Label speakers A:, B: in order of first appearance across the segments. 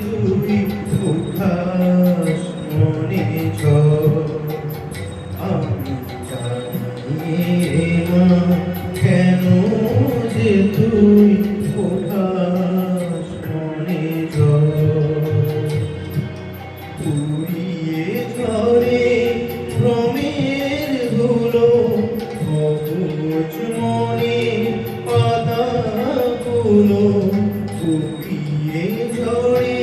A: তুই উঠাস মনে ঝড়। আমি জানি রে মা কেন যে তুই উঠাস মনে ঝড়। উড়িয়ে ঝরে ভ্রমের ধুলো সবুজ মনে পাতাগুলো। উড়িয়ে ঝরে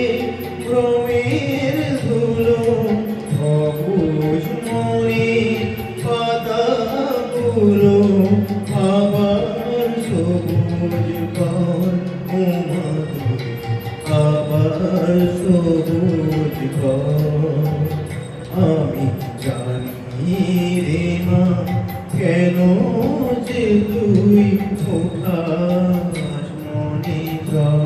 A: ভ্রমের ধুলো সবুজ মনে পাতাগুলো। আবার সবুজ কর ও মা তুমি, আবার সবুজ কর। আমি জানি রে মা কেন যে তুই উঠাস মনে ঝড়।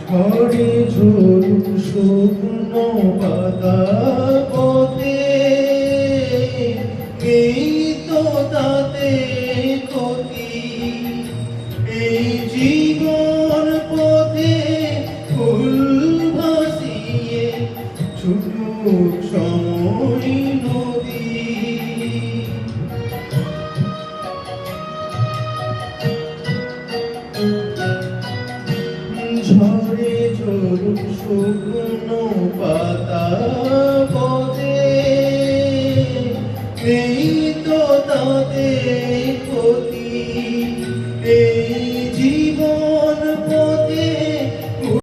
A: ঝড়ে ঝরুক শুকনো পাতা পথে, এই তো তাতে ক্ষতি। এই জীবন পথে ফুল ভাসিয়ে ছুটুক সময় নদী। ঝড়ে ঝরুক শুকনো পাতা পথে, এই তো তাতে